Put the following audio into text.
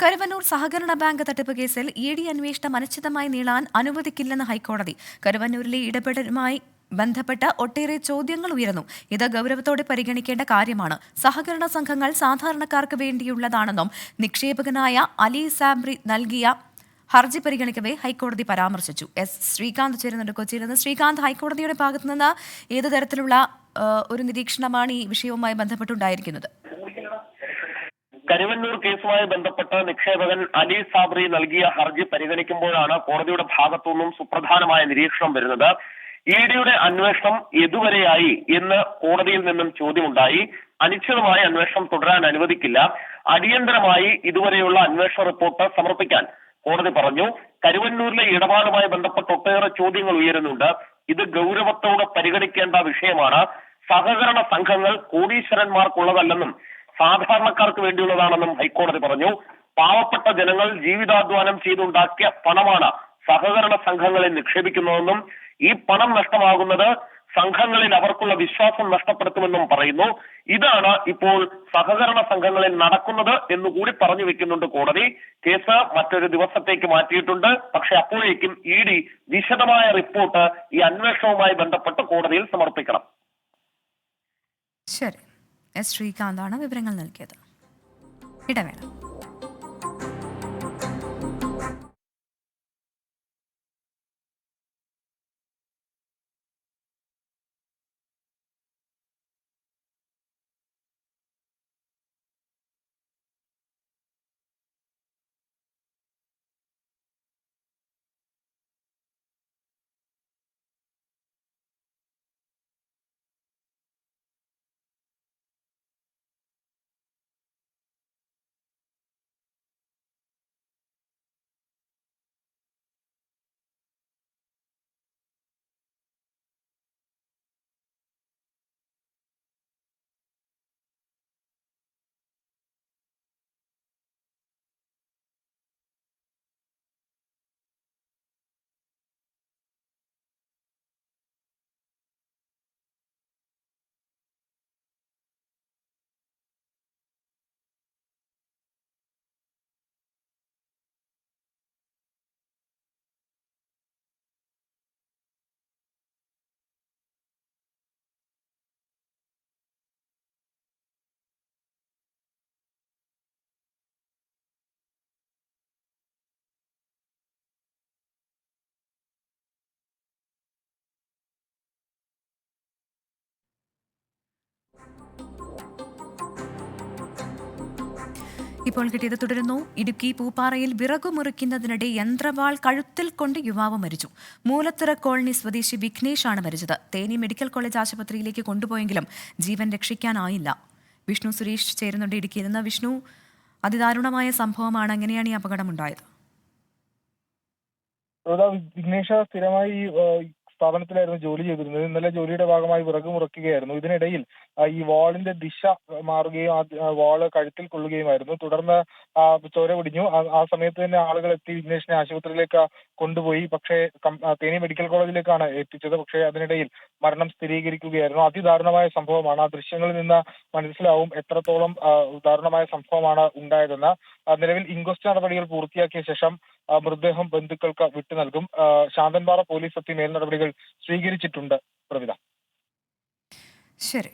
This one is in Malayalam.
കരുവന്നൂർ സഹകരണ ബാങ്ക് തട്ടിപ്പ് കേസിൽ ഇഡി അന്വേഷണം അനിശ്ചിതമായി നീളാൻ അനുവദിക്കില്ലെന്ന് ഹൈക്കോടതി. കരുവന്നൂരിലെ ഇടപെടലുമായി ബന്ധപ്പെട്ട ഒട്ടേറെ ചോദ്യങ്ങൾ ഉയർന്നു. ഇത് ഗൗരവത്തോടെ പരിഗണിക്കേണ്ട കാര്യമാണ്. സഹകരണ സംഘങ്ങൾ സാധാരണക്കാർക്ക് വേണ്ടിയുള്ളതാണെന്നും നിക്ഷേപകനായ അലി സാബ്രി നൽകിയ ഹർജി പരിഗണിക്കവേ ഹൈക്കോടതി പരാമർശിച്ചു. എസ് ശ്രീകാന്ത് ചേരുന്നുണ്ട് കൊച്ചിയിൽ നിന്ന്. ശ്രീകാന്ത്, ഹൈക്കോടതിയുടെ ഭാഗത്തുനിന്ന് ഏത് തരത്തിലുള്ള ഒരു നിരീക്ഷണമാണ് ഈ വിഷയവുമായി ബന്ധപ്പെട്ടുണ്ടായിരിക്കുന്നത്? കരുവന്നൂർ കേസുമായി ബന്ധപ്പെട്ട് നിക്ഷേപകൻ അലി സാബ്രി നൽകിയ ഹർജി പരിഗണിക്കുമ്പോഴാണ് കോടതിയുടെ ഭാഗത്തുനിന്നും സുപ്രധാനമായ നിരീക്ഷണം വരുന്നത്. ഇഡിയുടെ അന്വേഷണം എതുവരെയായി എന്ന് കോടതിയിൽ നിന്നും ചോദ്യമുണ്ടായി. അനിശ്ചിതമായ അന്വേഷണം തുടരാൻ അനുവദിക്കില്ല. അടിയന്തരമായി ഇതുവരെയുള്ള അന്വേഷണ റിപ്പോർട്ട് സമർപ്പിക്കാൻ കോടതി പറഞ്ഞു. കരുവന്നൂരിലെ ഇടപാടുമായി ബന്ധപ്പെട്ട് ഒട്ടേറെ ചോദ്യങ്ങൾ ഉയരുന്നുണ്ട്. ഇത് ഗൗരവത്തോടെ പരിഗണിക്കേണ്ട വിഷയമാണ്. സഹകരണ സംഘങ്ങൾ കോടീശ്വരന്മാർക്കുള്ളതല്ലെന്നും സാധാരണക്കാർക്ക് വേണ്ടിയുള്ളതാണെന്നും ഹൈക്കോടതി പറഞ്ഞു. പാവപ്പെട്ട ജനങ്ങൾ ജീവിതാധ്വാനം ചെയ്തുണ്ടാക്കിയ പണമാണ് സഹകരണ സംഘങ്ങളിൽ നിക്ഷേപിക്കുന്നതെന്നും ഈ പണം നഷ്ടമാകുന്നത് സംഘങ്ങളിൽ അവർക്കുള്ള വിശ്വാസം നഷ്ടപ്പെടുത്തുമെന്നും പറയുന്നു. ഇതാണ് ഇപ്പോൾ സഹകരണ സംഘങ്ങളിൽ നടക്കുന്നത് എന്നുകൂടി പറഞ്ഞു വെക്കുന്നുണ്ട് കോടതി. കേസ് മറ്റൊരു ദിവസത്തേക്ക് മാറ്റിയിട്ടുണ്ട്. പക്ഷെ അപ്പോഴേക്കും ഇഡി വിശദമായ റിപ്പോർട്ട് ഈ അന്വേഷണവുമായി ബന്ധപ്പെട്ട് കോടതിയിൽ സമർപ്പിക്കണം. ശരി, എസ് ശ്രീകാന്താണ് വിവരങ്ങൾ നൽകിയത്. ഇടവേള. ഇപ്പോൾ കിട്ടിയത് തുടരുന്നു. ഇടുക്കി പൂപ്പാറയിൽ വിറകു മുറിക്കുന്നതിനിടെ യന്ത്രവാൾ കഴുത്തിൽ കൊണ്ട് യുവാവ് മരിച്ചു. മൂലത്തറ കോളനി സ്വദേശി വിഘ്നേഷാണ് മരിച്ചത്. തേനി മെഡിക്കൽ കോളേജ് ആശുപത്രിയിലേക്ക് കൊണ്ടുപോയെങ്കിലും ജീവൻ രക്ഷിക്കാനായില്ല. വിഷ്ണു സുരേഷ് ചേരുന്നുണ്ട് ഇടുക്കിയിൽ നിന്ന്. വിഷ്ണു, അതിദാരുണമായ സംഭവമാണ്. എങ്ങനെയാണ് ഈ അപകടമുണ്ടായത്? വിഘ്നേഷ സ്ഥിരമായി സ്ഥാപനത്തിലായിരുന്നു ജോലി ചെയ്തിരുന്നത്. ഇന്നലെ ജോലിയുടെ ഭാഗമായി വിറക് മുറിക്കുകയായിരുന്നു. ഇതിനിടയിൽ ഈ വാളിന്റെ ദിശ മാറുകയും വാള് കഴുത്തിൽ കൊള്ളുകയുമായിരുന്നു. തുടർന്ന് ചോര പിടിഞ്ഞു. ആ സമയത്ത് തന്നെ ആളുകൾ എത്തി വിഘ്നേഷിനെ ആശുപത്രിയിലേക്ക് കൊണ്ടുപോയി. പക്ഷേ തേനി മെഡിക്കൽ കോളേജിലേക്കാണ് എത്തിച്ചത്. പക്ഷേ അതിനിടയിൽ മരണം സ്ഥിരീകരിക്കുകയായിരുന്നു. അതിദാരുണമായ സംഭവമാണ്. ആ ദൃശ്യങ്ങളിൽ നിന്ന് മനസ്സിലാവും എത്രത്തോളം ദാരുണമായ സംഭവമാണ് ഉണ്ടായതെന്ന്. നിലവിൽ ഇൻക്വസ്റ്റ് നടപടികൾ പൂർത്തിയാക്കിയ ശേഷം മൃതദേഹം ബന്ധുക്കൾക്ക് വിട്ടു നൽകും. ശാന്തൻപാറ പോലീസ് എത്തി മേൽ നടപടികൾ സ്വീകരിച്ചിട്ടുണ്ട്. പ്രവിധ. ശരി.